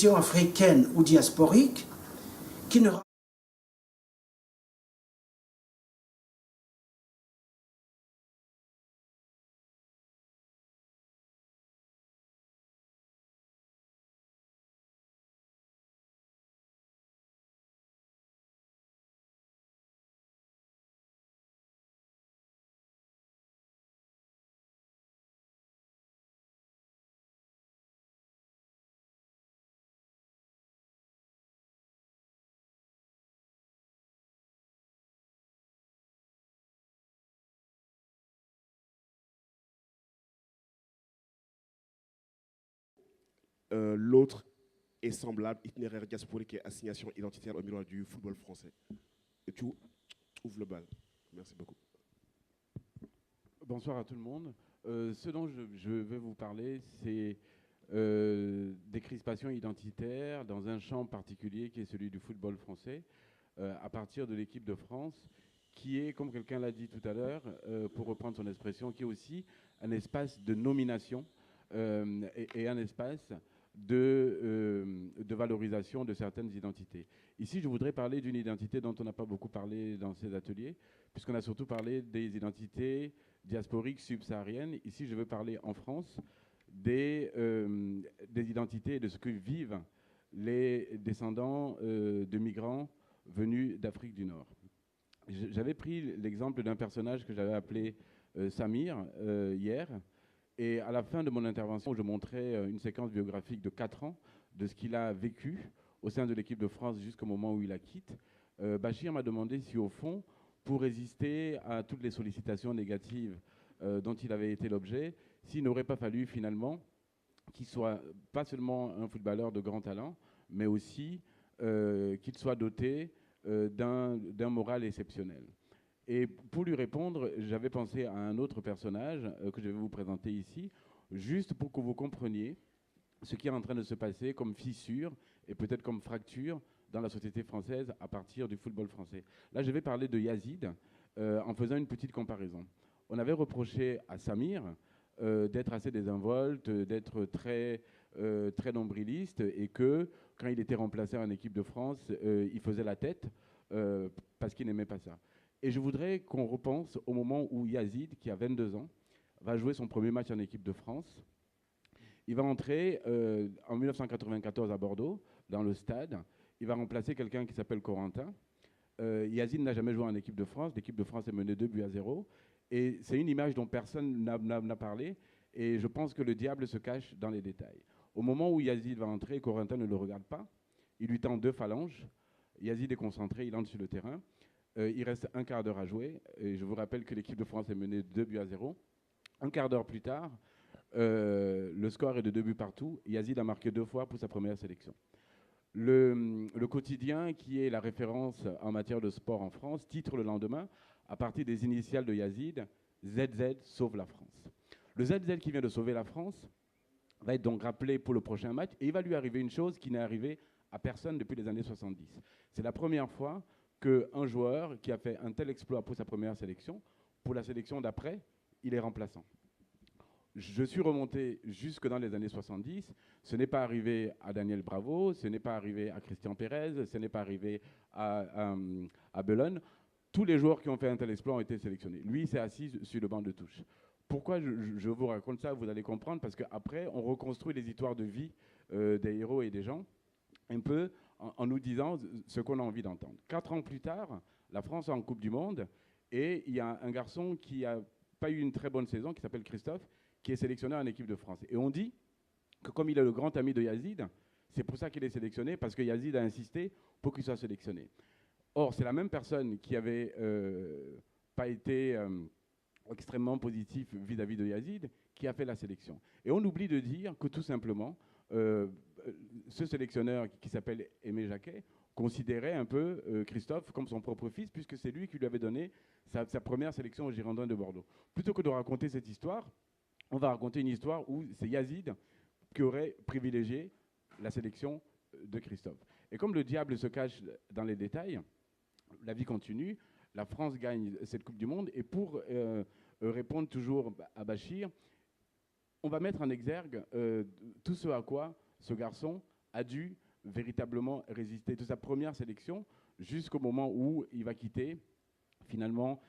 question africaine ou diasporique qui ne... L'autre est semblable, itinéraire diasporique et assignation identitaire au miroir du football français. Et tu ouvres le bal. Merci beaucoup. Bonsoir à tout le monde. Ce dont je vais vous parler, c'est des crispations identitaires dans un champ particulier qui est celui du football français, à partir de l'équipe de France, qui est, comme quelqu'un l'a dit tout à l'heure, pour reprendre son expression, qui est aussi un espace de nomination et un espace de valorisation de certaines identités. Ici, je voudrais parler d'une identité dont on n'a pas beaucoup parlé dans ces ateliers, puisqu'on a surtout parlé des identités diasporiques subsahariennes. Ici, je veux parler en France des identités et de ce que vivent les descendants de migrants venus d'Afrique du Nord. J'avais pris l'exemple d'un personnage que j'avais appelé Samir hier. Et à la fin de mon intervention, je montrais une séquence biographique de 4 ans de ce qu'il a vécu au sein de l'équipe de France jusqu'au moment où il la quitte. Bachir m'a demandé si, au fond, pour résister à toutes les sollicitations négatives dont il avait été l'objet, s'il n'aurait pas fallu finalement qu'il soit pas seulement un footballeur de grand talent, mais aussi qu'il soit doté d'un moral exceptionnel. Et pour lui répondre, j'avais pensé à un autre personnage que je vais vous présenter ici, juste pour que vous compreniez ce qui est en train de se passer comme fissure et peut-être comme fracture dans la société française à partir du football français. Là, je vais parler de Yazid en faisant une petite comparaison. On avait reproché à Samir d'être assez désinvolte, d'être très nombriliste, et que quand il était remplacé en équipe de France, il faisait la tête parce qu'il n'aimait pas ça. Et je voudrais qu'on repense au moment où Yazid, qui a 22 ans, va jouer son premier match en équipe de France. Il va entrer en 1994 à Bordeaux, dans le stade. Il va remplacer quelqu'un qui s'appelle Corentin. Yazid n'a jamais joué en équipe de France. L'équipe de France est menée 2-0. Et c'est une image dont personne n'a parlé. Et je pense que le diable se cache dans les détails. Au moment où Yazid va entrer, Corentin ne le regarde pas. Il lui tend 2 phalanges. Yazid est concentré, il entre sur le terrain. Il reste un quart d'heure à jouer. Et je vous rappelle que l'équipe de France est menée 2-0. Un quart d'heure plus tard, le score est de 2 buts partout. Yazid a marqué 2 fois pour sa première sélection. Le quotidien, qui est la référence en matière de sport en France, titre le lendemain, à partir des initiales de Yazid, ZZ sauve la France. Le ZZ qui vient de sauver la France va être donc rappelé pour le prochain match, et il va lui arriver une chose qui n'est arrivée à personne depuis les années 70. C'est la première fois qu'un joueur qui a fait un tel exploit pour sa première sélection, pour la sélection d'après, il est remplaçant. Je suis remonté jusque dans les années 70. Ce n'est pas arrivé à Daniel Bravo, ce n'est pas arrivé à Christian Pérez, ce n'est pas arrivé à Bellone. Tous les joueurs qui ont fait un tel exploit ont été sélectionnés. Lui, il s'est assis sur le banc de touche. Pourquoi je vous raconte ça? Vous allez comprendre, parce qu'après, on reconstruit les histoires de vie des héros et des gens, un peu en nous disant ce qu'on a envie d'entendre. 4 ans plus tard, la France est en Coupe du Monde, et il y a un garçon qui n'a pas eu une très bonne saison, qui s'appelle Christophe, qui est sélectionné en équipe de France. Et on dit que comme il est le grand ami de Yazid, c'est pour ça qu'il est sélectionné, parce que Yazid a insisté pour qu'il soit sélectionné. Or, c'est la même personne qui avait pas été extrêmement positif vis-à-vis de Yazid qui a fait la sélection. Et on oublie de dire que tout simplement, ce sélectionneur qui s'appelle Aimé Jacquet considérait un peu Christophe comme son propre fils, puisque c'est lui qui lui avait donné sa première sélection aux Girondins de Bordeaux. Plutôt que de raconter cette histoire, on va raconter une histoire où c'est Yazid qui aurait privilégié la sélection de Christophe. Et comme le diable se cache dans les détails, la vie continue, la France gagne cette Coupe du Monde, et pour répondre toujours à Bachir, on va mettre en exergue tout ce à quoi ce garçon a dû véritablement résister de sa première sélection jusqu'au moment où il va quitter finalement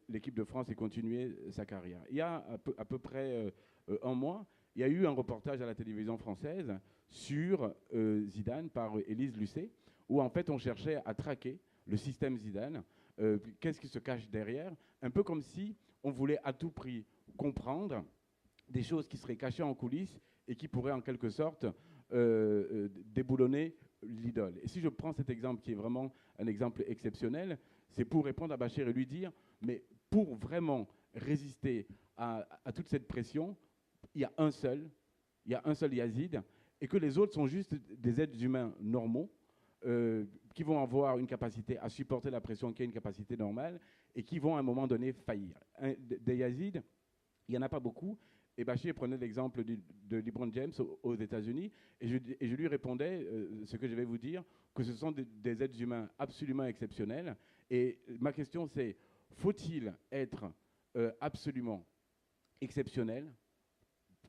l'équipe de France et continuer sa carrière. Il y a à peu près un mois, il y a eu un reportage à la télévision française sur Zidane par Élise Lucet, où en fait on cherchait à traquer le système Zidane, qu'est-ce qui se cache derrière, un peu comme si on voulait à tout prix comprendre des choses qui seraient cachées en coulisses et qui pourraient en quelque sorte déboulonner l'idole. Et si je prends cet exemple qui est vraiment un exemple exceptionnel, c'est pour répondre à Bachir et lui dire, mais pour vraiment résister à toute cette pression, il y a un seul Yazid, et que les autres sont juste des êtres humains normaux, qui vont avoir une capacité à supporter la pression, qui a une capacité normale, et qui vont à un moment donné faillir. Des Yazids, il n'y en a pas beaucoup. Et Bachir prenait l'exemple de LeBron James aux États-Unis, et je lui répondais ce que je vais vous dire, que ce sont des êtres humains absolument exceptionnels. Et ma question c'est, faut-il être absolument exceptionnel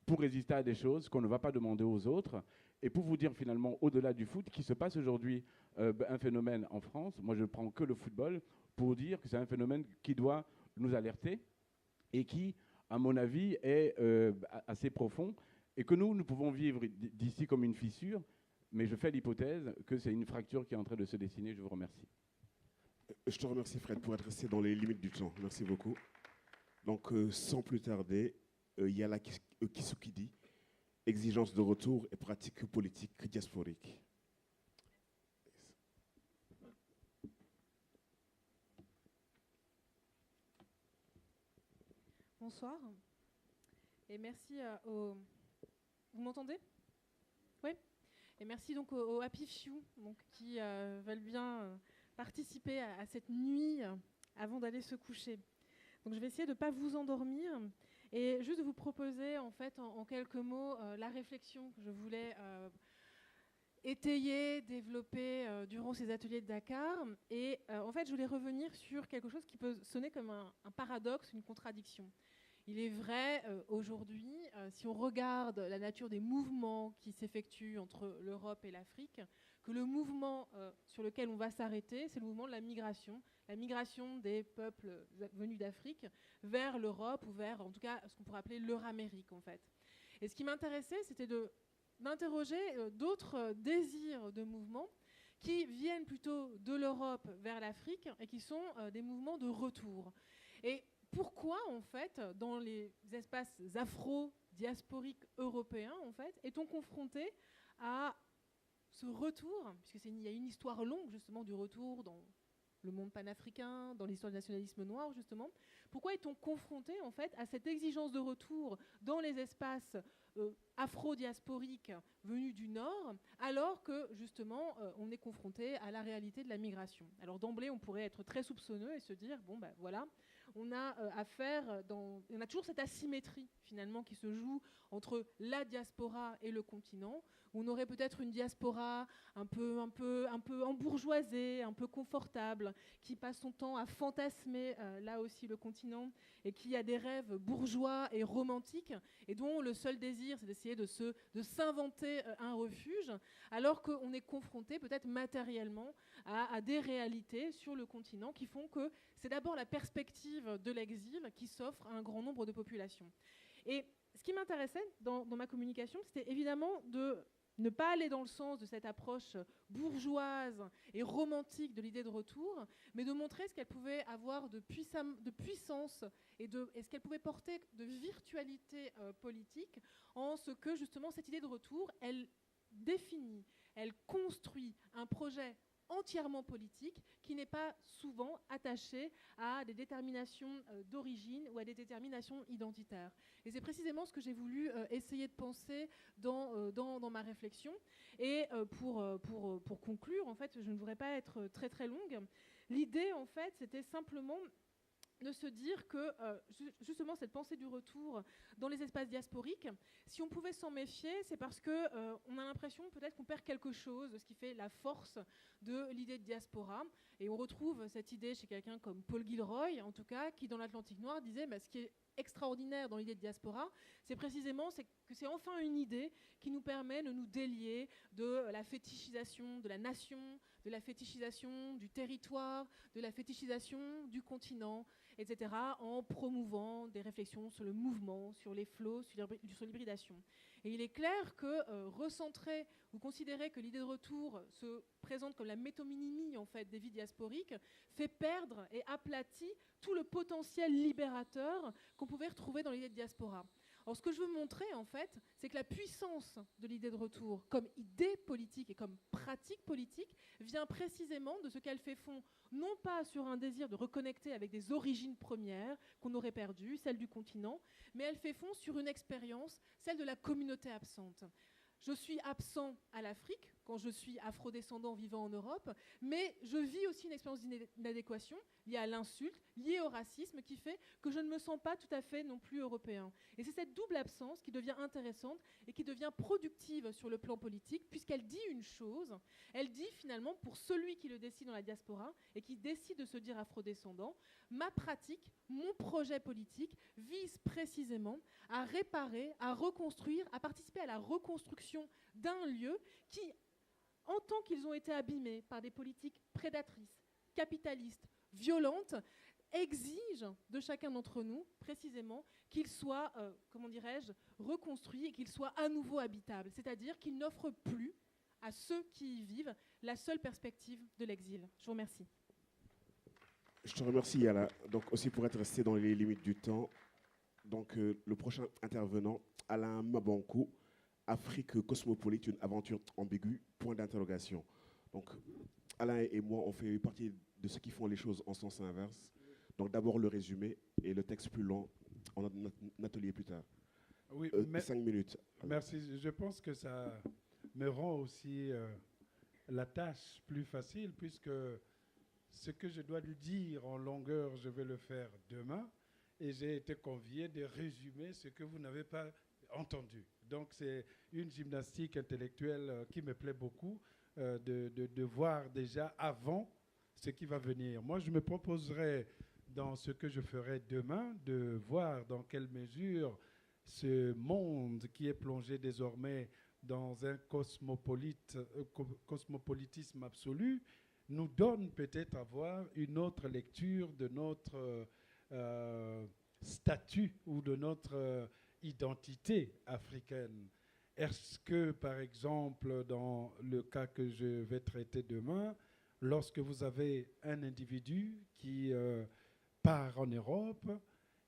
pour résister à des choses qu'on ne va pas demander aux autres? Et pour vous dire finalement, au-delà du foot, qui se passe aujourd'hui un phénomène en France, moi je ne prends que le football, pour dire que c'est un phénomène qui doit nous alerter et qui, à mon avis, est assez profond, et que nous pouvons vivre d'ici comme une fissure, mais je fais l'hypothèse que c'est une fracture qui est en train de se dessiner. Je vous remercie. Je te remercie, Fred, pour être resté dans les limites du temps. Merci beaucoup. Donc, sans plus tarder, il y a la Kisukidi, exigence de retour et pratique politique diasporique. Bonsoir. Et merci aux... Vous m'entendez? Oui. Et merci donc aux Happy Few donc, qui veulent bien participer à cette nuit avant d'aller se coucher. Donc je vais essayer de ne pas vous endormir et juste de vous proposer en fait en quelques mots la réflexion que je voulais étayer, développer durant ces ateliers de Dakar. Et en fait je voulais revenir sur quelque chose qui peut sonner comme un paradoxe, une contradiction. Il est vrai, aujourd'hui, si on regarde la nature des mouvements qui s'effectuent entre l'Europe et l'Afrique, que le mouvement sur lequel on va s'arrêter, c'est le mouvement de la migration des peuples venus d'Afrique vers l'Europe ou vers, en tout cas, ce qu'on pourrait appeler l'Euramérique, en fait. Et ce qui m'intéressait, c'était d'interroger d'autres désirs de mouvements qui viennent plutôt de l'Europe vers l'Afrique et qui sont des mouvements de retour. Et pourquoi, en fait, dans les espaces afro-diasporiques européens, en fait, est-on confronté à ce retour, puisqu'il y a une histoire longue, justement, du retour dans le monde panafricain, dans l'histoire du nationalisme noir, justement. Pourquoi est-on confronté, en fait, à cette exigence de retour dans les espaces afro-diasporiques venus du Nord, alors que, justement, on est confronté à la réalité de la migration? Alors, d'emblée, on pourrait être très soupçonneux et se dire, bon, ben voilà, on a on a toujours cette asymétrie finalement qui se joue entre la diaspora et le continent. On aurait peut-être une diaspora un peu embourgeoisée, un peu confortable, qui passe son temps à fantasmer là aussi le continent et qui a des rêves bourgeois et romantiques et dont le seul désir c'est d'essayer de s'inventer un refuge, alors qu'on est confronté peut-être matériellement à des réalités sur le continent qui font que c'est d'abord la perspective de l'exil qui s'offre à un grand nombre de populations. Et ce qui m'intéressait dans ma communication, c'était évidemment de ne pas aller dans le sens de cette approche bourgeoise et romantique de l'idée de retour, mais de montrer ce qu'elle pouvait avoir de puissance et ce qu'elle pouvait porter de virtualité politique, en ce que justement cette idée de retour, elle définit, elle construit un projet entièrement politique qui n'est pas souvent attaché à des déterminations d'origine ou à des déterminations identitaires. Et c'est précisément ce que j'ai voulu essayer de penser dans ma réflexion. Et pour conclure, en fait, je ne voudrais pas être très très longue. L'idée, en fait, c'était simplement de se dire que justement cette pensée du retour dans les espaces diasporiques, si on pouvait s'en méfier, c'est parce qu'on a l'impression peut-être qu'on perd quelque chose de ce qui fait la force de l'idée de diaspora. Et on retrouve cette idée chez quelqu'un comme Paul Gilroy, en tout cas, qui dans l'Atlantique noir disait ce qui est extraordinaire dans l'idée de diaspora, c'est précisément que c'est enfin une idée qui nous permet de nous délier de la fétichisation de la nation, de la fétichisation du territoire, de la fétichisation du continent, etc., en promouvant des réflexions sur le mouvement, sur les flots, sur l'hybridation. Et il est clair que recentrer ou considérer que l'idée de retour se présente comme la métonymie en fait, des vies diasporiques fait perdre et aplatit tout le potentiel libérateur qu'on pouvait retrouver dans l'idée de diaspora. Alors ce que je veux montrer en fait, c'est que la puissance de l'idée de retour comme idée politique et comme pratique politique vient précisément de ce qu'elle fait fond, non pas sur un désir de reconnecter avec des origines premières qu'on aurait perdues, celle du continent, mais elle fait fond sur une expérience, celle de la communauté absente. Je suis absent à l'Afrique quand je suis afrodescendant vivant en Europe, mais je vis aussi une expérience d'inadéquation liée à l'insulte, liée au racisme, qui fait que je ne me sens pas tout à fait non plus européen. Et c'est cette double absence qui devient intéressante et qui devient productive sur le plan politique, puisqu'elle dit une chose, elle dit finalement pour celui qui le décide dans la diaspora et qui décide de se dire afrodescendant, ma pratique, mon projet politique vise précisément à réparer, à reconstruire, à participer à la reconstruction d'un lieu qui, en tant qu'ils ont été abîmés par des politiques prédatrices, capitalistes, violentes, exige de chacun d'entre nous, précisément, qu'il soit, comment dirais-je, reconstruit et qu'il soit à nouveau habitable. C'est-à-dire qu'il n'offre plus à ceux qui y vivent la seule perspective de l'exil. Je vous remercie. Je te remercie, Yala. Donc, aussi pour être resté dans les limites du temps. Donc, le prochain intervenant, Alain Mabankou, Afrique cosmopolite, une aventure ambiguë, point d'interrogation. Donc, Alain et moi, on fait partie de ceux qui font les choses en sens inverse. Donc, d'abord le résumé et le texte plus long, on a un atelier plus tard. Oui, 5 minutes. Merci. Je pense que ça me rend aussi la tâche plus facile, puisque ce que je dois lui dire en longueur, je vais le faire demain. Et j'ai été convié de résumer ce que vous n'avez pas entendu. Donc, c'est une gymnastique intellectuelle qui me plaît beaucoup, de voir déjà avant ce qui va venir. Moi, je me proposerai, dans ce que je ferai demain, de voir dans quelle mesure ce monde qui est plongé désormais dans un cosmopolitisme absolu nous donne peut-être à voir une autre lecture de notre statut ou de notre identité africaine. Est-ce que, par exemple, dans le cas que je vais traiter demain, lorsque vous avez un individu qui part en Europe,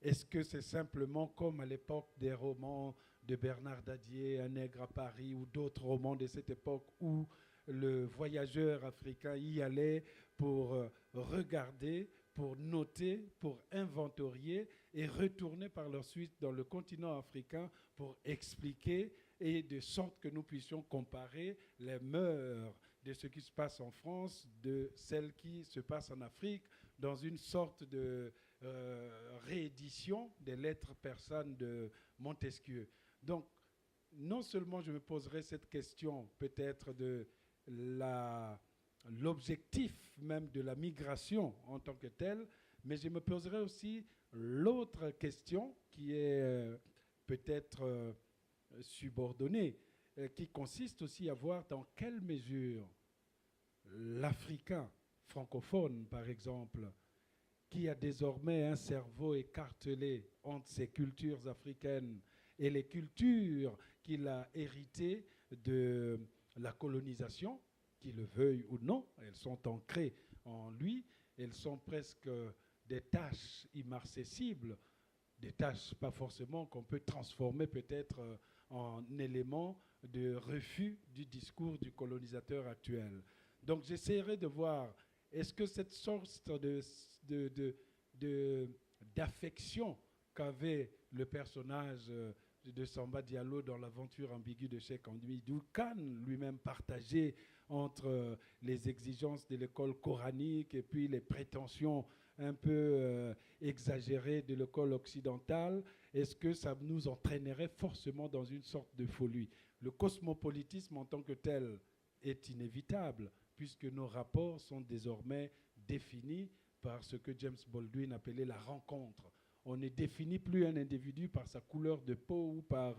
est-ce que c'est simplement comme à l'époque des romans de Bernard Dadier, Un nègre à Paris, ou d'autres romans de cette époque où le voyageur africain y allait pour regarder, pour noter, pour inventorier et retourner par la suite dans le continent africain pour expliquer, et de sorte que nous puissions comparer les mœurs de ce qui se passe en France de celles qui se passent en Afrique dans une sorte de réédition des lettres persanes de Montesquieu. Donc, non seulement je me poserai cette question peut-être de l'objectif même de la migration en tant que telle, mais je me poserai aussi l'autre question qui est peut-être subordonnée, qui consiste aussi à voir dans quelle mesure l'Africain francophone, par exemple, qui a désormais un cerveau écartelé entre ses cultures africaines et les cultures qu'il a héritées de la colonisation, qu'il le veuille ou non, elles sont ancrées en lui, elles sont presque des tâches immarcessibles, des tâches pas forcément qu'on peut transformer peut-être en élément de refus du discours du colonisateur actuel. Donc j'essaierai de voir, est-ce que cette sorte d'affection qu'avait le personnage de Samba Diallo dans l'aventure ambiguë de Cheikh Hamidou Kane, lui-même partagé entre les exigences de l'école coranique et puis les prétentions un peu exagérées de l'école occidentale, est-ce que ça nous entraînerait forcément dans une sorte de folie? Le cosmopolitisme en tant que tel est inévitable, puisque nos rapports sont désormais définis par ce que James Baldwin appelait la rencontre. On ne définit plus un individu par sa couleur de peau ou par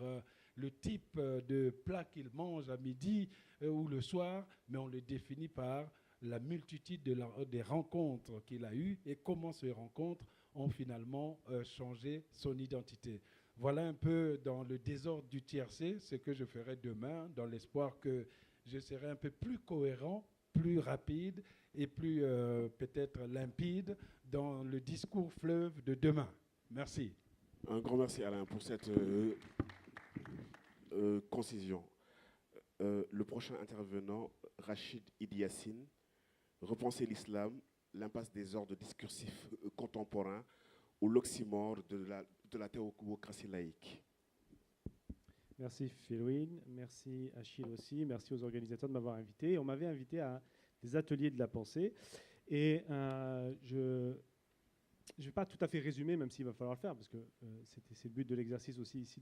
le type de plat qu'il mange à midi ou le soir, mais on le définit par la multitude des rencontres qu'il a eues et comment ces rencontres ont finalement changé son identité. Voilà un peu dans le désordre du tiercé ce que je ferai demain, dans l'espoir que je serai un peu plus cohérent, plus rapide et plus peut-être limpide dans le discours fleuve de demain. Merci. Un grand merci Alain pour cette concision. Le prochain intervenant, Rachid Idiassine, Repenser l'islam, l'impasse des ordres discursifs contemporains ou l'oxymore de la théocratie laïque. Merci Félouine, merci Achille aussi, merci aux organisateurs de m'avoir invité. On m'avait invité à des ateliers de la pensée et je ne vais pas tout à fait résumer, même s'il va falloir le faire, parce que c'est le but de l'exercice aussi ici,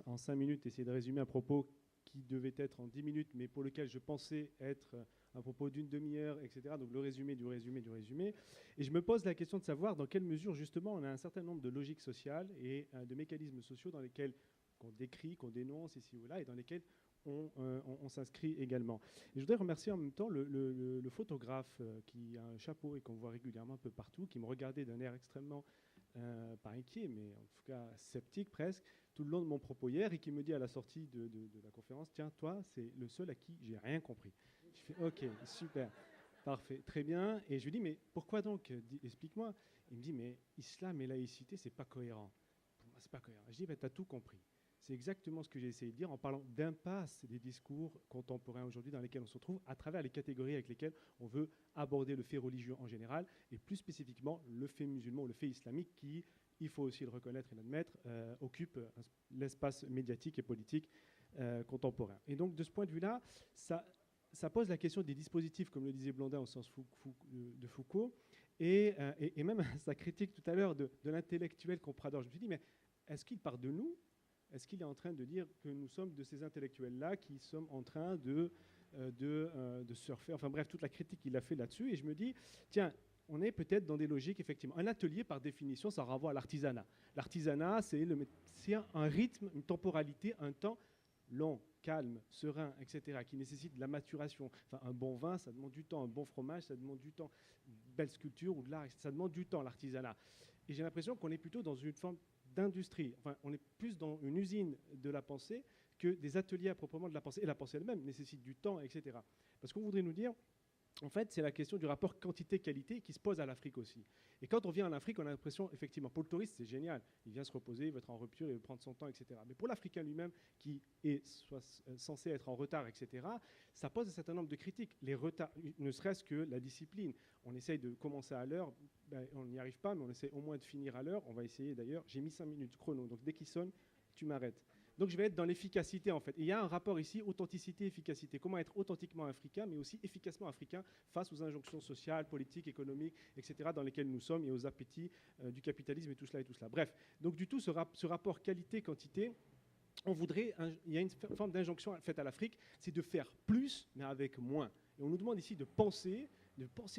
en 5 minutes, essayer de résumer un propos qui devait être en 10 minutes, mais pour lequel je pensais être un propos d'une demi-heure, etc. Donc le résumé du résumé du résumé. Et je me pose la question de savoir dans quelle mesure, justement, on a un certain nombre de logiques sociales et de mécanismes sociaux dans lesquels qu'on décrit, qu'on dénonce ici ou là, et dans lesquels on s'inscrit également. Et je voudrais remercier en même temps le photographe qui a un chapeau et qu'on voit régulièrement un peu partout, qui me regardait d'un air extrêmement, pas inquiet, mais en tout cas sceptique presque, tout le long de mon propos hier, et qui me dit à la sortie de la conférence, tiens, toi, c'est le seul à qui j'ai rien compris. Je fais, ok, super, parfait, très bien. Et je lui dis, mais pourquoi donc? Explique-moi. Il me dit, mais islam et laïcité, c'est pas cohérent. Pour moi, c'est pas cohérent. Je dis, ben, t'as tout compris. C'est exactement ce que j'ai essayé de dire en parlant d'impasse des discours contemporains aujourd'hui dans lesquels on se retrouve à travers les catégories avec lesquelles on veut aborder le fait religieux en général et plus spécifiquement le fait musulman ou le fait islamique qui, il faut aussi le reconnaître et l'admettre, occupe l'espace médiatique et politique contemporain. Et donc de ce point de vue-là, ça pose la question des dispositifs, comme le disait Blondin au sens de Foucault, et même sa critique tout à l'heure de l'intellectuel comprador. Je me suis dit, mais est-ce qu'il part de nous ? Est-ce qu'il est en train de dire que nous sommes de ces intellectuels-là qui sommes en train de surfer, enfin bref, toute la critique qu'il a fait là-dessus. Et je me dis, tiens, on est peut-être dans des logiques, effectivement. Un atelier, par définition, ça renvoie à l'artisanat. L'artisanat, c'est un rythme, une temporalité, un temps long, calme, serein, etc., qui nécessite de la maturation. Enfin, un bon vin, ça demande du temps. Un bon fromage, ça demande du temps. Une belle sculpture ou de l'art, ça demande du temps, l'artisanat. Et j'ai l'impression qu'on est plutôt dans une forme d'industrie. Enfin, on est plus dans une usine de la pensée que des ateliers à proprement de la pensée. Et la pensée elle-même nécessite du temps, etc. Parce qu'on voudrait nous dire, en fait, c'est la question du rapport quantité-qualité qui se pose à l'Afrique aussi. Et quand on vient en Afrique, on a l'impression, effectivement, pour le touriste, c'est génial. Il vient se reposer, il va être en rupture, il va prendre son temps, etc. Mais pour l'Africain lui-même, qui est censé être en retard, etc., ça pose un certain nombre de critiques. Les retards, ne serait-ce que la discipline. On essaye de commencer à l'heure, ben, on n'y arrive pas, mais on essaie au moins de finir à l'heure. On va essayer d'ailleurs. J'ai mis 5 minutes chrono, donc dès qu'il sonne, tu m'arrêtes. Donc je vais être dans l'efficacité en fait. Et il y a un rapport ici, authenticité-efficacité. Comment être authentiquement africain, mais aussi efficacement africain face aux injonctions sociales, politiques, économiques, etc., dans lesquelles nous sommes et aux appétits du capitalisme et tout cela et tout cela. Bref, donc du tout, ce rapport qualité-quantité, il y a une forme d'injonction faite à l'Afrique, c'est de faire plus, mais avec moins. Et on nous demande ici de penser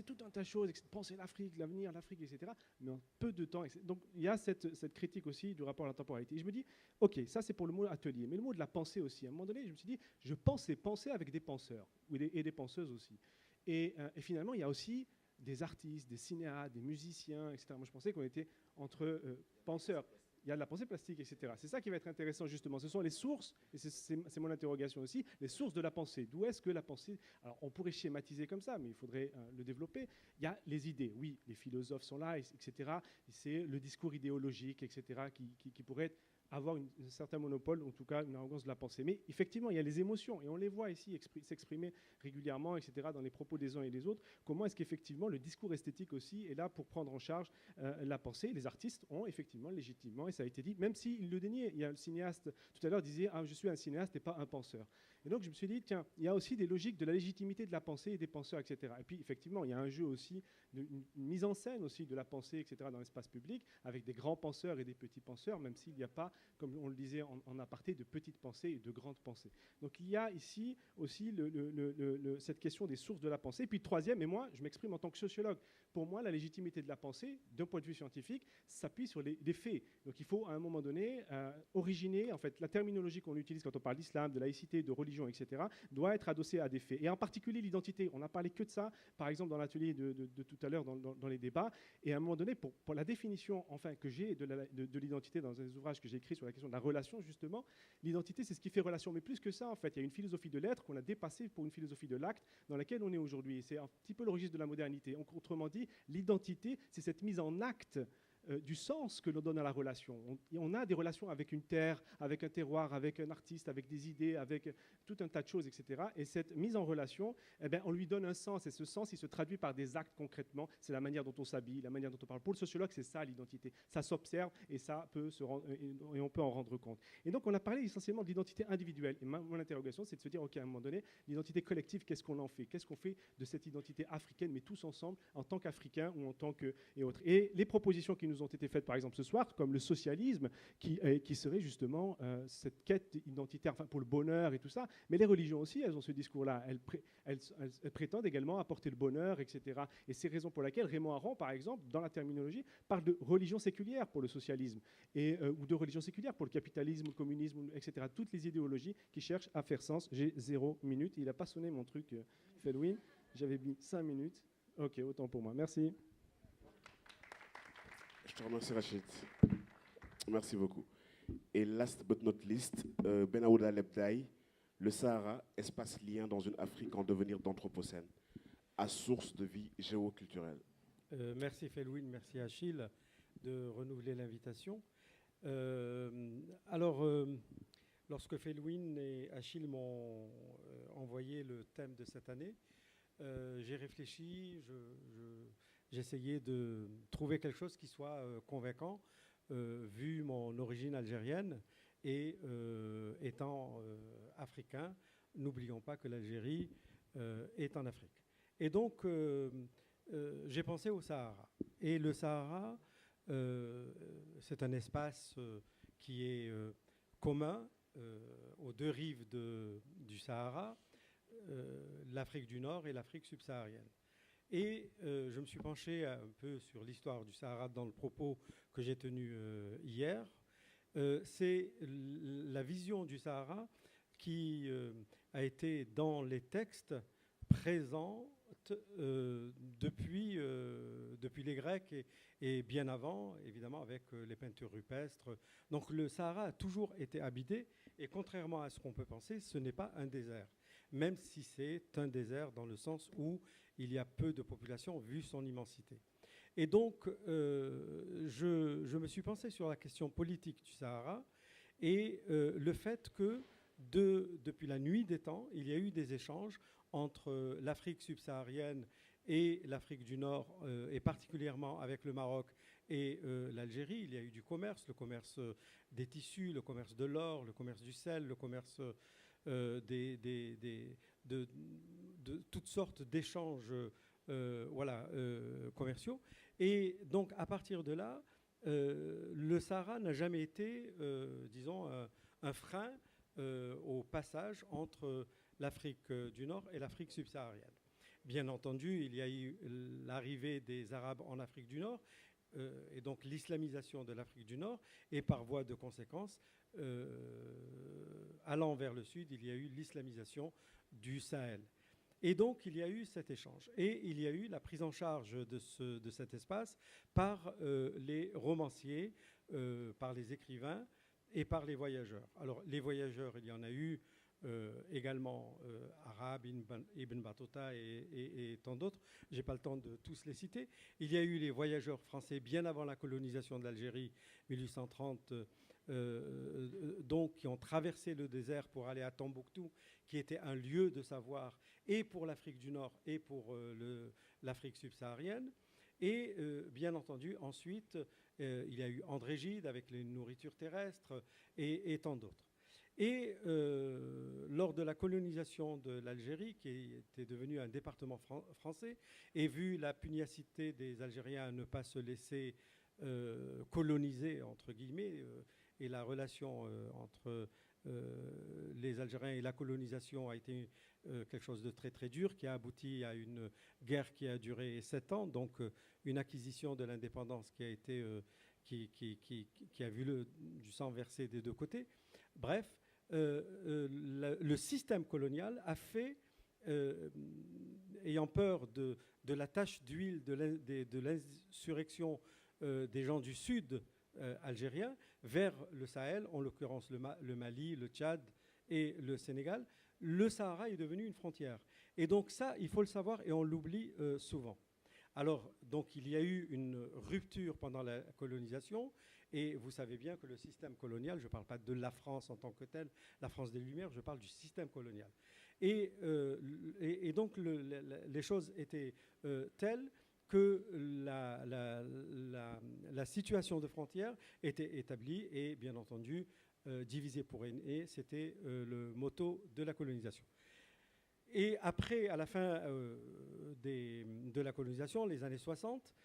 tout un tas de choses, de penser l'Afrique, l'avenir, l'Afrique, etc., mais en peu de temps. Donc il y a cette critique aussi du rapport à la temporalité. Et je me dis, ok, ça c'est pour le mot atelier, mais le mot de la pensée aussi. À un moment donné, je me suis dit, je pensais penser avec des penseurs, et des penseuses aussi. Et finalement, il y a aussi des artistes, des cinéastes, des musiciens, etc. Moi, je pensais qu'on était entre penseurs. Il y a de la pensée plastique, etc. C'est ça qui va être intéressant, justement. Ce sont les sources, et c'est mon interrogation aussi, les sources de la pensée. D'où est-ce que la pensée... Alors, on pourrait schématiser comme ça, mais il faudrait le développer. Il y a les idées, oui, les philosophes sont là, etc. C'est le discours idéologique, etc., qui pourrait avoir un certain monopole, en tout cas une arrogance de la pensée. Mais effectivement, il y a les émotions, et on les voit ici s'exprimer régulièrement, etc., dans les propos des uns et des autres. Comment est-ce qu'effectivement le discours esthétique aussi est là pour prendre en charge la pensée? Les artistes ont effectivement légitimement, et ça a été dit, même s'ils le déniaient. Il y a le cinéaste, tout à l'heure, disait « Ah, je suis un cinéaste et pas un penseur ». Et donc je me suis dit, tiens, il y a aussi des logiques de la légitimité de la pensée et des penseurs, etc. Et puis effectivement, il y a un jeu aussi, une mise en scène aussi de la pensée, etc. dans l'espace public, avec des grands penseurs et des petits penseurs, même s'il n'y a pas, comme on le disait en aparté, de petites pensées et de grandes pensées. Donc il y a ici aussi cette question des sources de la pensée. Et puis troisième, et moi je m'exprime en tant que sociologue, pour moi la légitimité de la pensée, d'un point de vue scientifique, s'appuie sur des faits. Donc il faut à un moment donné originer, en fait, la terminologie qu'on utilise quand on parle d'islam, de laïcité, de religion, etc., doit être adossée à des faits. Et en particulier l'identité. On n'a parlé que de ça, par exemple dans l'atelier de tout à l'heure, dans les débats. Et à un moment donné, pour la définition enfin, que j'ai de l'identité dans des ouvrages que j'ai écrits sur la question de la relation, justement, l'identité, c'est ce qui fait relation. Mais plus que ça, en fait, il y a une philosophie de l'être qu'on a dépassée pour une philosophie de l'acte dans laquelle on est aujourd'hui. Et c'est un petit peu le registre de la modernité. Autrement dit, l'identité, c'est cette mise en acte du sens que l'on donne à la relation. On a des relations avec une terre, avec un terroir, avec un artiste, avec des idées, avec tout un tas de choses, etc. Et cette mise en relation, eh bien, on lui donne un sens. Et ce sens, il se traduit par des actes concrètement. C'est la manière dont on s'habille, la manière dont on parle. Pour le sociologue, c'est ça l'identité. Ça s'observe et ça peut et on peut en rendre compte. Et donc, on a parlé essentiellement d'identité individuelle. Et mon interrogation, c'est de se dire, OK, à un moment donné, l'identité collective, qu'est-ce qu'on en fait? Qu'est-ce qu'on fait de cette identité africaine, mais tous ensemble, en tant qu'Africains ou en tant que... et autres. Et les propositions qui nous ont été faites, par exemple, ce soir, comme le socialisme, qui serait justement cette quête identitaire, enfin, pour le bonheur et tout ça. Mais les religions aussi, elles ont ce discours-là. Elles prétendent également apporter le bonheur, etc. Et c'est raison pour laquelle Raymond Aron, par exemple, dans la terminologie, parle de religion séculière pour le socialisme, ou de religion séculière pour le capitalisme, le communisme, etc. Toutes les idéologies qui cherchent à faire sens. J'ai 0 minute. Il n'a pas sonné mon truc, Felwin. J'avais mis 5 minutes. OK, autant pour moi. Merci. Je te remercie, Rachid. Merci beaucoup. Et last but not least, Ben Aouda Lebdaï, le Sahara, espace lien dans une Afrique en devenir d'anthropocène, à source de vie géoculturelle. Merci Felwin, merci Achille de renouveler l'invitation. Lorsque Felwin et Achille m'ont envoyé le thème de cette année, j'ai réfléchi, j'ai essayé de trouver quelque chose qui soit convaincant, vu mon origine algérienne et étant africain. N'oublions pas que l'Algérie est en Afrique. Et donc, j'ai pensé au Sahara. Et le Sahara, c'est un espace qui est commun aux deux rives du Sahara, l'Afrique du Nord et l'Afrique subsaharienne. Et je me suis penché un peu sur l'histoire du Sahara dans le propos que j'ai tenu hier. C'est la vision du Sahara qui a été dans les textes présente depuis les Grecs et bien avant, évidemment, avec les peintures rupestres. Donc le Sahara a toujours été habité et contrairement à ce qu'on peut penser, ce n'est pas un désert, même si c'est un désert dans le sens où il y a peu de population vu son immensité. Et donc, je me suis pensé sur la question politique du Sahara et le fait que depuis la nuit des temps, il y a eu des échanges entre l'Afrique subsaharienne et l'Afrique du Nord, et particulièrement avec le Maroc et l'Algérie. Il y a eu du commerce, le commerce des tissus, le commerce de l'or, le commerce du sel, le commerce de toutes sortes d'échanges commerciaux. Et donc, à partir de là, le Sahara n'a jamais été, disons, un frein au passage entre l'Afrique du Nord et l'Afrique subsaharienne. Bien entendu, il y a eu l'arrivée des Arabes en Afrique du Nord, et donc l'islamisation de l'Afrique du Nord, et par voie de conséquence, allant vers le sud, il y a eu l'islamisation du Sahel. Et donc, il y a eu cet échange. Et il y a eu la prise en charge de cet espace par les romanciers, par les écrivains et par les voyageurs. Alors, les voyageurs, il y en a eu également Arabes, Ibn Battuta et tant d'autres. Je n'ai pas le temps de tous les citer. Il y a eu les voyageurs français bien avant la colonisation de l'Algérie, 1830, donc qui ont traversé le désert pour aller à Tombouctou, qui était un lieu de savoir et pour l'Afrique du Nord et pour l'Afrique subsaharienne. Et bien entendu, ensuite, il y a eu André Gide avec les nourritures terrestres et tant d'autres. Et lors de la colonisation de l'Algérie, qui était devenue un département français, et vu la pugnacité des Algériens à ne pas se laisser coloniser, entre guillemets, et la relation entre les Algériens et la colonisation a été quelque chose de très très dur, qui a abouti à une guerre qui a duré 7 ans, donc une acquisition de l'indépendance qui a été qui a vu du sang versé des deux côtés. Bref, le système colonial a fait, ayant peur de la tache d'huile de l'insurrection des gens du sud algérien vers le Sahel, en l'occurrence le Mali, le Tchad et le Sénégal, le Sahara est devenu une frontière. Et donc ça, il faut le savoir et on l'oublie souvent. Alors, donc, il y a eu une rupture pendant la colonisation, et vous savez bien que le système colonial, je ne parle pas de la France en tant que telle, la France des Lumières, je parle du système colonial. Et donc, les choses étaient telles que la situation de frontière était établie et, bien entendu, divisée pour régner, c'était le motto de la colonisation. Et après, à la fin de la colonisation, les années 60,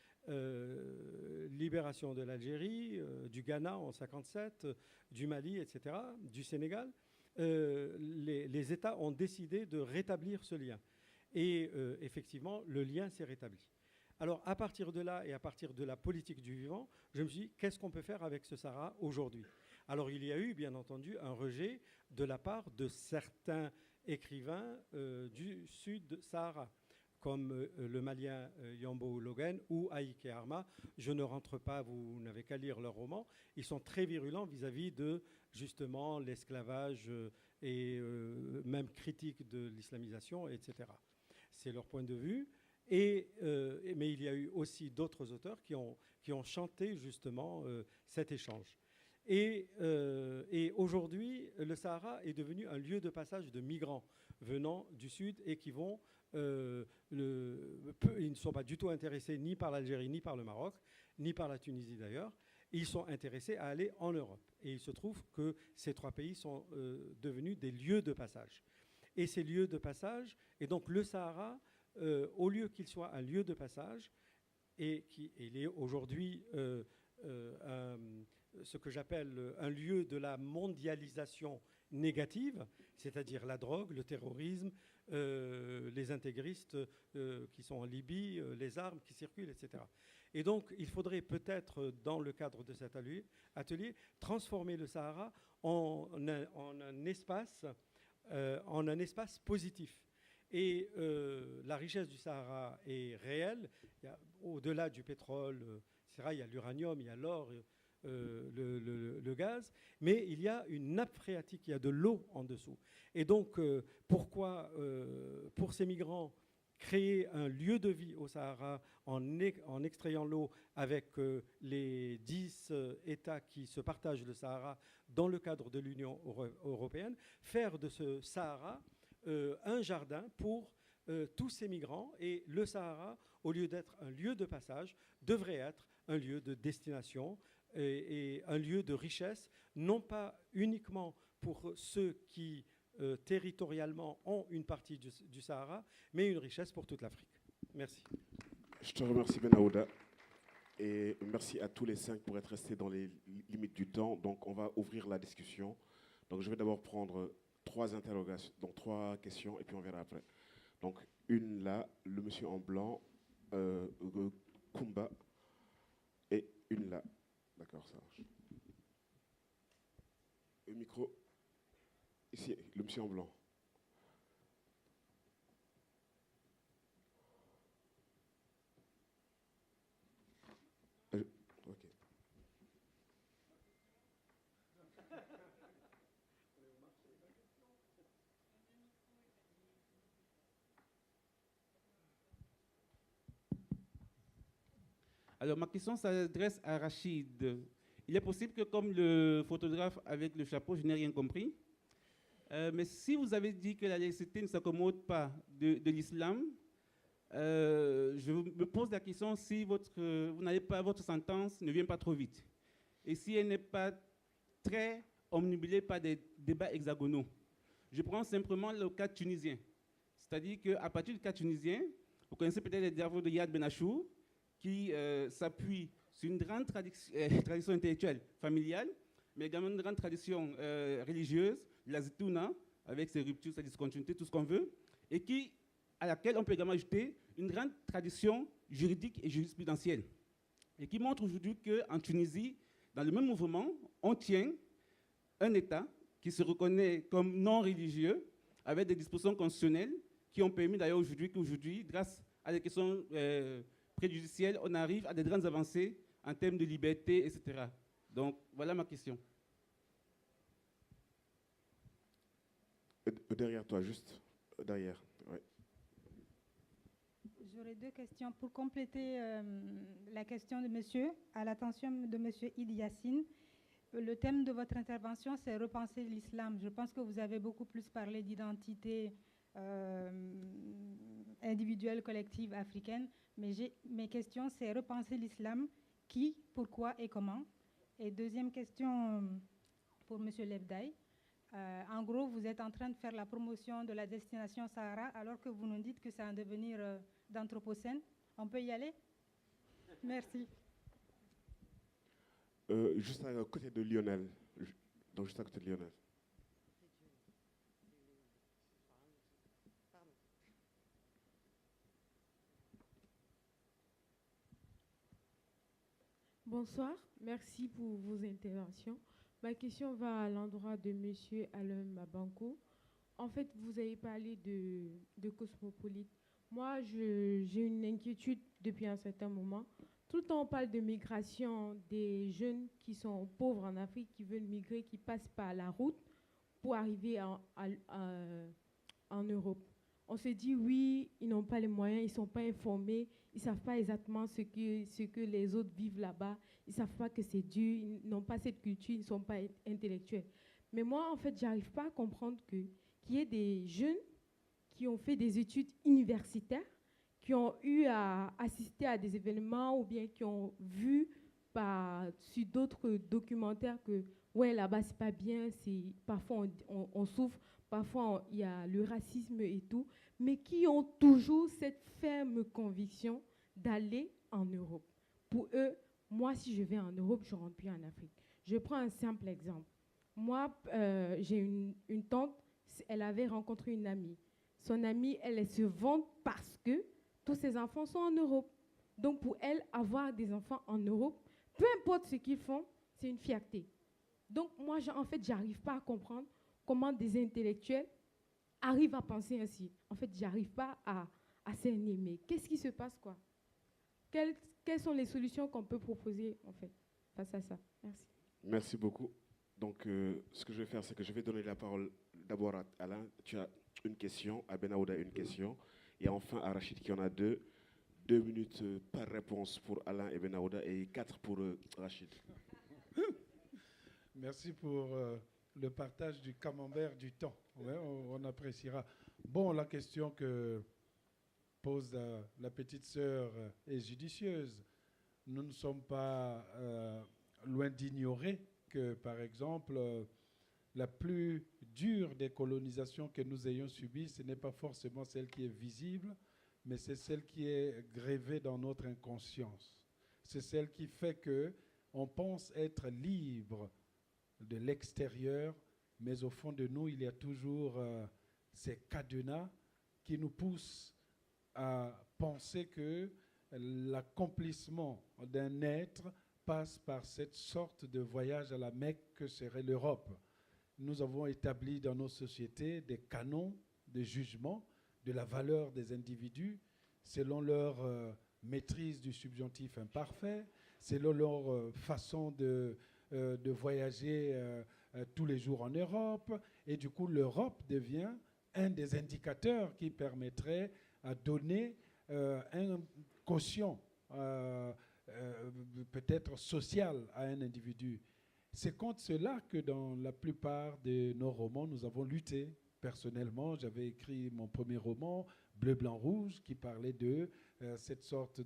libération de l'Algérie, du Ghana en 57, du Mali, etc., du Sénégal, les États ont décidé de rétablir ce lien. Et effectivement, le lien s'est rétabli. Alors, à partir de là et à partir de la politique du vivant, je me suis dit, qu'est-ce qu'on peut faire avec ce Sahara aujourd'hui ? Alors, il y a eu, bien entendu, un rejet de la part de certains écrivains du Sud-Sahara, comme le Malien Yambo Logen ou Aïké Arma. Je ne rentre pas, vous n'avez qu'à lire leurs romans. Ils sont très virulents vis-à-vis de, justement, l'esclavage et même critique de l'islamisation, etc. C'est leur point de vue. Mais il y a eu aussi d'autres auteurs qui ont chanté, justement, cet échange. Et aujourd'hui, le Sahara est devenu un lieu de passage de migrants venant du Sud et qui vont... ils ne sont pas du tout intéressés ni par l'Algérie, ni par le Maroc, ni par la Tunisie d'ailleurs. Ils sont intéressés à aller en Europe. Et il se trouve que ces 3 pays sont devenus des lieux de passage. Et ces lieux de passage, et donc le Sahara, au lieu qu'il soit un lieu de passage, il est aujourd'hui... ce que j'appelle un lieu de la mondialisation négative, c'est-à-dire la drogue, le terrorisme, les intégristes qui sont en Libye, les armes qui circulent, etc. Et donc, il faudrait peut-être, dans le cadre de cet atelier, transformer le Sahara en un espace positif. Et la richesse du Sahara est réelle. Au-delà du pétrole, etc., il y a l'uranium, il y a l'or, le gaz, mais il y a une nappe phréatique, il y a de l'eau en dessous. Et donc, pourquoi, pour ces migrants, créer un lieu de vie au Sahara en extrayant l'eau avec les 10 États qui se partagent le Sahara dans le cadre de l'Union européenne, faire de ce Sahara un jardin pour tous ces migrants, et le Sahara, au lieu d'être un lieu de passage, devrait être un lieu de destination et un lieu de richesse, non pas uniquement pour ceux qui territorialement ont une partie du Sahara, mais une richesse pour toute l'Afrique. Merci. Je te remercie, Ben Aouda, et merci à tous les 5 pour être restés dans les limites du temps. Donc, on va ouvrir la discussion. Donc, je vais d'abord prendre 3 interrogations, donc 3 questions, et puis on verra après. Donc, une là, le monsieur en blanc, Kumba, et une là. D'accord, ça marche. Le micro, ici, le monsieur en blanc. Ok. Alors, ma question s'adresse à Rachid. Il est possible que, comme le photographe avec le chapeau, je n'ai rien compris. Mais si vous avez dit que la laïcité ne s'accommode pas de l'islam, je me pose la question si votre sentence ne vient pas trop vite. Et si elle n'est pas très omnibulé par des débats hexagonaux. Je prends simplement le cas tunisien. C'est-à-dire qu'à partir du cas tunisien, vous connaissez peut-être les travaux de Yad Ben Achour, qui s'appuie sur une grande tradition intellectuelle familiale, mais également une grande tradition religieuse, la Zitouna, avec ses ruptures, ses discontinuités, tout ce qu'on veut, et à laquelle on peut également ajouter une grande tradition juridique et jurisprudentielle, et qui montre aujourd'hui qu'en Tunisie, dans le même mouvement, on tient un État qui se reconnaît comme non religieux, avec des dispositions constitutionnelles qui ont permis d'ailleurs qu'aujourd'hui, grâce à des questions préjudicielles, on arrive à des grandes avancées en termes de liberté, etc. Donc, voilà ma question. Derrière toi, juste derrière. Ouais. J'aurais deux questions pour compléter la question de monsieur, à l'attention de monsieur Idi Yassine. Le thème de votre intervention, c'est repenser l'islam. Je pense que vous avez beaucoup plus parlé d'identité individuelle, collective, africaine. Mais mes questions, c'est repenser l'islam, qui, pourquoi et comment. Et deuxième question pour monsieur Lebdaï. En gros, vous êtes en train de faire la promotion de la destination Sahara, alors que vous nous dites que c'est un devenir d'anthropocène. On peut y aller? Merci. Juste à côté de Lionel. Donc, juste à côté de Lionel. Bonsoir, merci pour vos interventions. Ma question va à l'endroit de M. Alain Mabanko. En fait, vous avez parlé de cosmopolite. Moi, j'ai une inquiétude depuis un certain moment. Tout le temps, on parle de migration des jeunes qui sont pauvres en Afrique, qui veulent migrer, qui passent par la route pour arriver en Europe. On se dit, oui, ils n'ont pas les moyens, ils ne sont pas informés, ils ne savent pas exactement ce que les autres vivent là-bas, ils ne savent pas que c'est dur, ils n'ont pas cette culture, ils ne sont pas intellectuels. Mais moi, en fait, je n'arrive pas à comprendre qu'il y ait des jeunes qui ont fait des études universitaires, qui ont eu à assister à des événements ou bien qui ont vu sur d'autres documentaires que, ouais, là-bas, c'est pas bien, parfois on souffre, parfois il y a le racisme et tout, mais qui ont toujours cette ferme conviction d'aller en Europe. Pour eux, moi, si je vais en Europe, je ne rentre plus en Afrique. Je prends un simple exemple. Moi, j'ai une tante, elle avait rencontré une amie. Son amie, elle se vante parce que tous ses enfants sont en Europe. Donc, pour elle, avoir des enfants en Europe, peu importe ce qu'ils font, c'est une fierté. Donc, moi, en fait, je n'arrive pas à comprendre comment des intellectuels arrivent à penser ainsi. En fait, je n'arrive pas à cerner. Mais qu'est-ce qui se passe, quoi? Quelles sont les solutions qu'on peut proposer, en fait, face à ça? Merci. Merci beaucoup. Donc, ce que je vais faire, c'est que je vais donner la parole d'abord à Alain. Tu as une question, à Benaouda une question, et enfin à Rachid qui en a deux. 2 minutes par réponse pour Alain et Benaouda et 4 pour Rachid. Merci pour le partage du camembert du temps. Ouais, on appréciera. Bon, la question que pose la petite sœur est judicieuse. Nous ne sommes pas loin d'ignorer que, par exemple, la plus dure des colonisations que nous ayons subies, ce n'est pas forcément celle qui est visible, mais c'est celle qui est gravée dans notre inconscience. C'est celle qui fait qu'on pense être libre de l'extérieur, mais au fond de nous, il y a toujours ces cadenas qui nous poussent à penser que l'accomplissement d'un être passe par cette sorte de voyage à la Mecque que serait l'Europe. Nous avons établi dans nos sociétés des canons de jugement de la valeur des individus selon leur maîtrise du subjonctif imparfait, selon leur façon de voyager tous les jours en Europe. Et du coup, l'Europe devient un des indicateurs qui permettrait à donner un quotient peut-être social à un individu. C'est contre cela que dans la plupart de nos romans, nous avons lutté. Personnellement, j'avais écrit mon premier roman, Bleu, Blanc, Rouge, qui parlait de cette sorte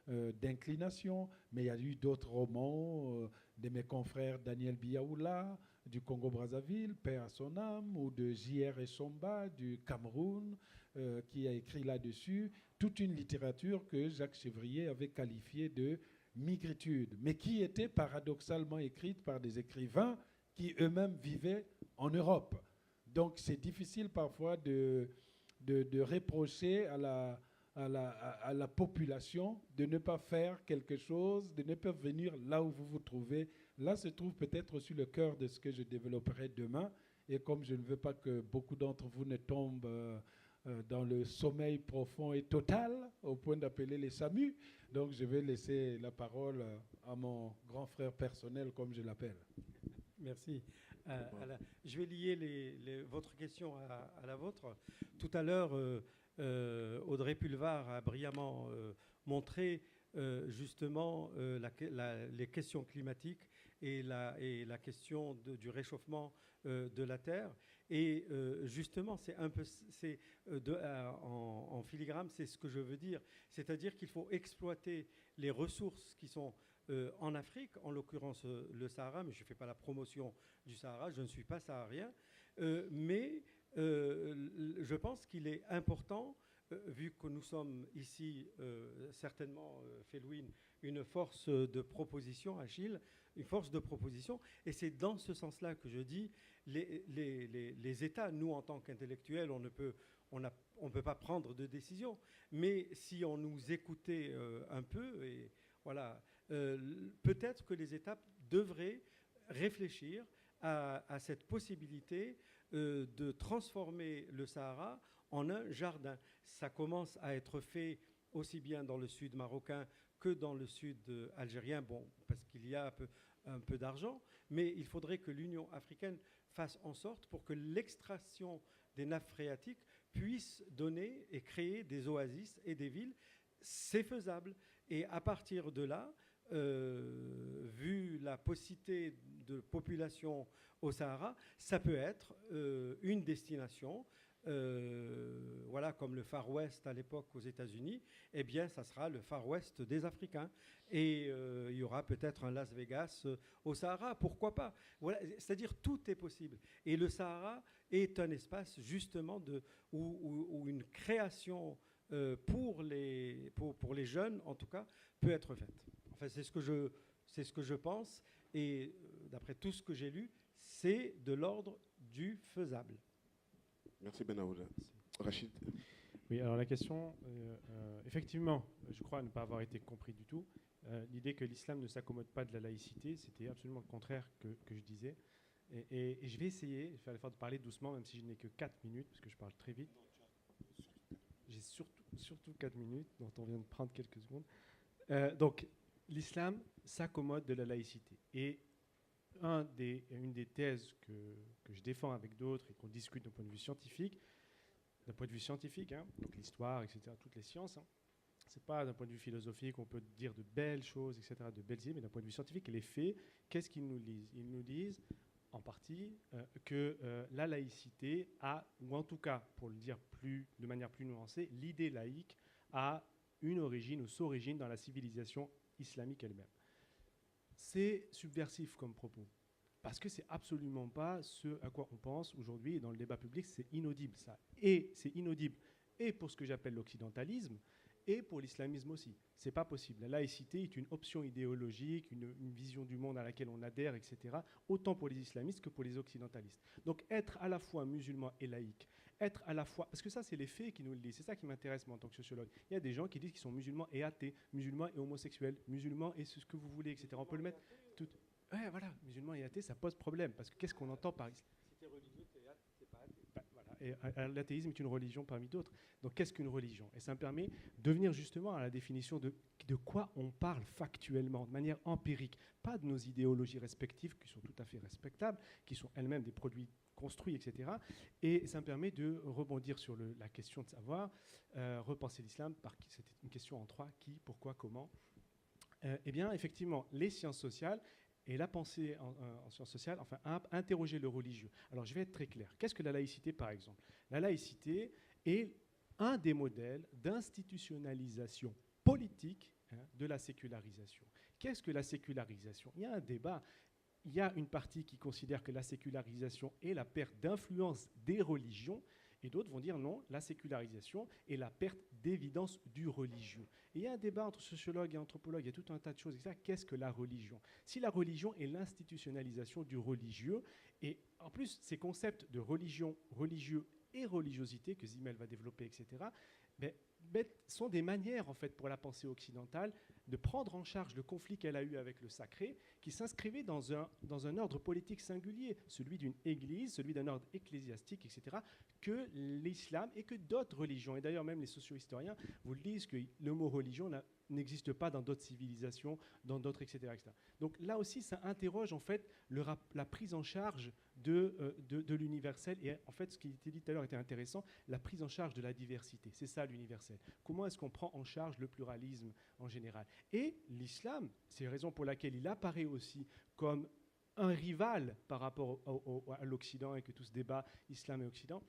d'inclination. Mais il y a eu d'autres romans de mes confrères Daniel Biaoula, du Congo-Brazzaville, paix à son âme, ou de J.R. Essomba du Cameroun, qui a écrit là-dessus toute une littérature que Jacques Chevrier avait qualifiée de migritude, mais qui était paradoxalement écrite par des écrivains qui eux-mêmes vivaient en Europe. Donc c'est difficile parfois de reprocher à la population de ne pas faire quelque chose, de ne pas venir là où vous vous trouvez. Là se trouve peut-être aussi le cœur de ce que je développerai demain. Et comme je ne veux pas que beaucoup d'entre vous ne tombent dans le sommeil profond et total, au point d'appeler les SAMU, donc je vais laisser la parole à mon grand frère personnel, comme je l'appelle. Merci. Je vais lier votre question à la vôtre. Tout à l'heure, Audrey Pulvar a brillamment montré justement les questions climatiques et la question du réchauffement de la Terre. Et justement, c'est un peu, en filigrane, c'est ce que je veux dire. C'est-à-dire qu'il faut exploiter les ressources qui sont en Afrique, en l'occurrence le Sahara, mais je ne fais pas la promotion du Sahara, je ne suis pas saharien, mais je pense qu'il est important, vu que nous sommes ici, certainement, Felwine, une force de proposition, Achille, une force de proposition, et c'est dans ce sens-là que je dis, les États, nous en tant qu'intellectuels, on ne peut pas prendre de décision, mais si on nous écoutait un peu, et voilà, peut-être que les États devraient réfléchir à cette possibilité de transformer le Sahara en un jardin. Ça commence à être fait aussi bien dans le sud marocain que dans le sud algérien, bon, parce qu'il y a un peu d'argent, mais il faudrait que l'Union africaine fasse en sorte pour que l'extraction des nappes phréatiques puisse donner et créer des oasis et des villes. C'est faisable. Et à partir de là, vu la paucité de population au Sahara, ça peut être une destination, voilà, comme le Far West à l'époque aux États-Unis, eh bien, ça sera le Far West des Africains. Et il y aura peut-être un Las Vegas au Sahara, pourquoi pas. Voilà, c'est-à-dire tout est possible. Et le Sahara est un espace justement où une création pour les jeunes, en tout cas, peut être faite. Enfin, c'est ce que je pense. Et d'après tout ce que j'ai lu, c'est de l'ordre du faisable. Merci Ben Aouda. Rachid. Oui, alors la question, effectivement, je crois ne pas avoir été compris du tout. L'idée que l'islam ne s'accommode pas de la laïcité, c'était absolument le contraire que je disais. Et je vais essayer, je vais faire l'effort de parler doucement, même si je n'ai que 4 minutes, parce que je parle très vite. J'ai surtout 4 minutes, dont on vient de prendre quelques secondes. Donc, l'islam s'accommode de la laïcité. Et une des thèses que je défends avec d'autres et qu'on discute d'un point de vue scientifique, hein, donc l'histoire, etc., toutes les sciences, hein, c'est pas d'un point de vue philosophique, on peut dire de belles choses, etc., de belles idées, mais d'un point de vue scientifique, les faits, qu'est-ce qu'ils nous disent ? Ils nous disent, en partie, que la laïcité a, ou en tout cas, pour le dire de manière plus nuancée, l'idée laïque a une origine ou s'origine dans la civilisation islamique elle-même. C'est subversif comme propos, parce que c'est absolument pas ce à quoi on pense aujourd'hui, et dans le débat public, c'est inaudible ça. Et c'est inaudible, et pour ce que j'appelle l'occidentalisme, et pour l'islamisme aussi. C'est pas possible. La laïcité est une option idéologique, une vision du monde à laquelle on adhère, etc., autant pour les islamistes que pour les occidentalistes. Donc être à la fois musulman et laïque, être à la fois... Parce que ça, c'est les faits qui nous le disent. C'est ça qui m'intéresse, moi, en tant que sociologue. Il y a des gens qui disent qu'ils sont musulmans et athées, musulmans et homosexuels, musulmans et ce que vous voulez, etc. On peut le mettre... tout. Ouais, voilà, musulmans et athées, ça pose problème. Parce que qu'est-ce qu'on entend par islam ? Si tu es religieux, tu es athée, c'est pas athée. Voilà. Et l'athéisme est une religion parmi d'autres. Donc qu'est-ce qu'une religion ? Et ça me permet de venir justement à la définition de quoi on parle factuellement, de manière empirique. Pas de nos idéologies respectives, qui sont tout à fait respectables, qui sont elles-mêmes des produits construits, etc. Et ça me permet de rebondir sur la question de savoir, repenser l'islam, c'était une question en 3, qui, pourquoi, comment. Eh bien, effectivement, les sciences sociales et la pensée en sciences sociales, enfin, interroger le religieux. Alors, je vais être très clair. Qu'est-ce que la laïcité, par exemple ? La laïcité est un des modèles d'institutionnalisation politique de la sécularisation. Qu'est-ce que la sécularisation ? Il y a un débat il y a une partie qui considère que la sécularisation est la perte d'influence des religions, et d'autres vont dire non, la sécularisation est la perte d'évidence du religieux. Et il y a un débat entre sociologues et anthropologues, il y a tout un tas de choses, etc. Qu'est-ce que la religion? Si la religion est l'institutionnalisation du religieux, et en plus ces concepts de religion, religieux et religiosité que Zimel va développer, etc., sont des manières en fait pour la pensée occidentale de prendre en charge le conflit qu'elle a eu avec le sacré, qui s'inscrivait dans un ordre politique singulier, celui d'une église, celui d'un ordre ecclésiastique, etc., que l'islam et que d'autres religions. Et d'ailleurs même les socio-historiens vous le disent que le mot religion n'existe pas dans d'autres civilisations, dans d'autres, etc., etc. Donc là aussi, ça interroge en fait la prise en charge de l'universel. Et en fait, ce qui était dit tout à l'heure était intéressant, la prise en charge de la diversité. C'est ça l'universel. Comment est-ce qu'on prend en charge le pluralisme en général? Et l'islam, c'est la raison pour laquelle il apparaît aussi comme un rival par rapport à l'Occident, et que tout ce débat islam et Occident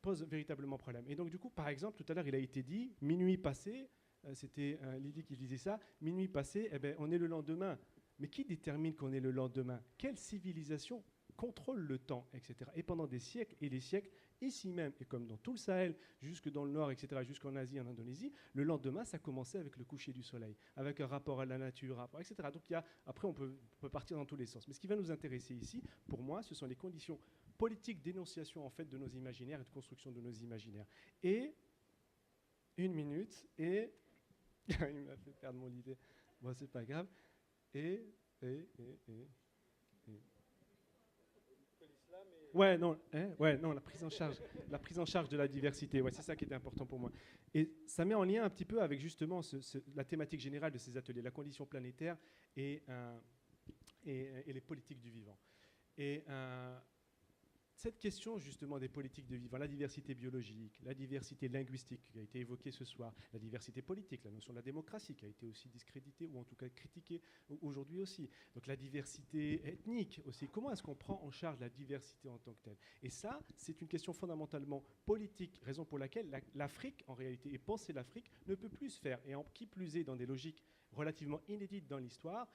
pose véritablement problème. Et donc du coup, par exemple, tout à l'heure, il a été dit, minuit passé, c'était Lydie qui disait ça, minuit passé, on est le lendemain. Mais qui détermine qu'on est le lendemain? Quelle civilisation contrôle le temps, etc. Et pendant des siècles et des siècles, ici même, et comme dans tout le Sahel, jusque dans le nord, etc., jusqu'en Asie, en Indonésie, le lendemain, ça commençait avec le coucher du soleil, avec un rapport à la nature, etc. Donc après, on peut partir dans tous les sens. Mais ce qui va nous intéresser ici, pour moi, ce sont les conditions politiques d'énonciation en fait, de nos imaginaires et de construction de nos imaginaires. Et, une minute, et... il m'a fait perdre mon idée. Bon, c'est pas grave. Ouais, non, la prise en charge de la diversité. Ouais, c'est ça qui était important pour moi. Et ça met en lien un petit peu avec justement la thématique générale de ces ateliers, la condition planétaire et les politiques du vivant. Et cette question justement des politiques de vivant, la diversité biologique, la diversité linguistique qui a été évoquée ce soir, la diversité politique, la notion de la démocratie qui a été aussi discréditée ou en tout cas critiquée aujourd'hui aussi. Donc la diversité ethnique aussi. Comment est-ce qu'on prend en charge la diversité en tant que telle? Et ça, c'est une question fondamentalement politique, raison pour laquelle l'Afrique, en réalité, et penser l'Afrique, ne peut plus se faire. Et en qui plus est dans des logiques relativement inédites dans l'histoire,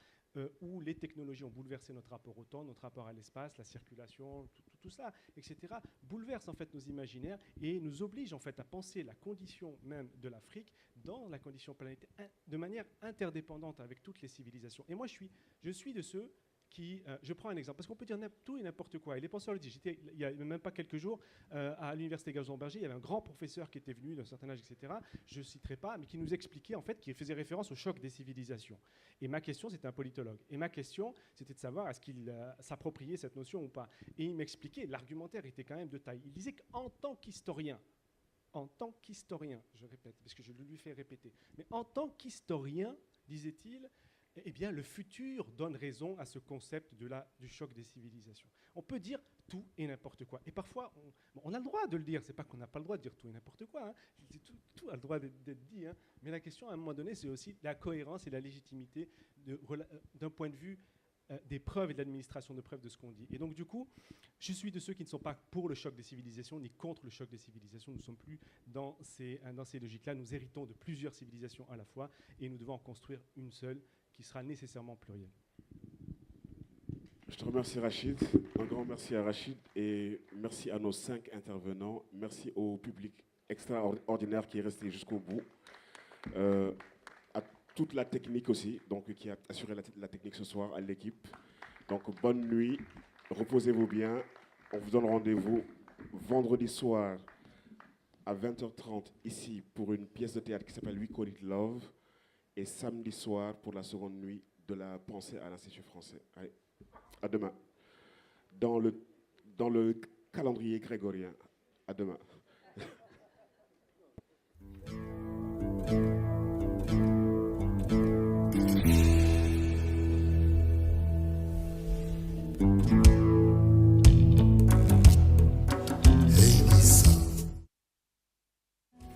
où les technologies ont bouleversé notre rapport au temps, notre rapport à l'espace, la circulation, tout ça, etc., bouleversent en fait nos imaginaires et nous obligent en fait à penser la condition même de l'Afrique dans la condition planétaire de manière interdépendante avec toutes les civilisations. Et moi, je suis de ceux qui... je prends un exemple, parce qu'on peut dire tout et n'importe quoi. Et les penseurs le disent. J'étais, il n'y a même pas quelques jours, à l'université Gazon-Berger, il y avait un grand professeur qui était venu d'un certain âge, etc., je ne citerai pas, mais qui nous expliquait, en fait, qui faisait référence au choc des civilisations. Et ma question, c'était un politologue. Et ma question, c'était de savoir est-ce qu'il s'appropriait cette notion ou pas. Et il m'expliquait, l'argumentaire était quand même de taille. Il disait qu'en tant qu'historien, je répète, parce que je le lui fais répéter, mais en tant qu'historien, disait-il, eh bien, le futur donne raison à ce concept du choc des civilisations. On peut dire tout et n'importe quoi. Et parfois, on a le droit de le dire. Ce n'est pas qu'on n'a pas le droit de dire tout et n'importe quoi. Hein. Tout a le droit d'être dit. Hein. Mais la question, à un moment donné, c'est aussi la cohérence et la légitimité d'un point de vue des preuves et de l'administration de preuves de ce qu'on dit. Et donc, du coup, je suis de ceux qui ne sont pas pour le choc des civilisations ni contre le choc des civilisations. Nous ne sommes plus dans ces logiques-là. Nous héritons de plusieurs civilisations à la fois et nous devons en construire une seule qui sera nécessairement pluriel. Je te remercie Rachid, un grand merci à Rachid et merci à nos 5 intervenants, merci au public extraordinaire qui est resté jusqu'au bout, à toute la technique aussi, donc qui a assuré la technique ce soir, à l'équipe. Donc bonne nuit, reposez-vous bien, on vous donne rendez-vous vendredi soir à 20h30 ici pour une pièce de théâtre qui s'appelle We Call It Love. Et samedi soir pour la seconde nuit de la pensée à l'Institut français. Allez, à demain. Dans le calendrier grégorien. À demain.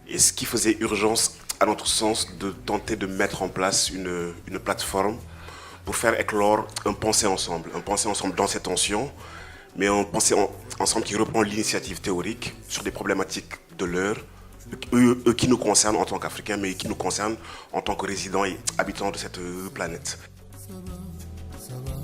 Et ce qui faisait urgence, à notre sens, de tenter de mettre en place une plateforme pour faire éclore un penser ensemble dans ces tensions, mais un penser ensemble qui reprend l'initiative théorique sur des problématiques de l'heure, qui nous concernent en tant qu'Africains, mais qui nous concernent en tant que résidents et habitants de cette planète. Ça va.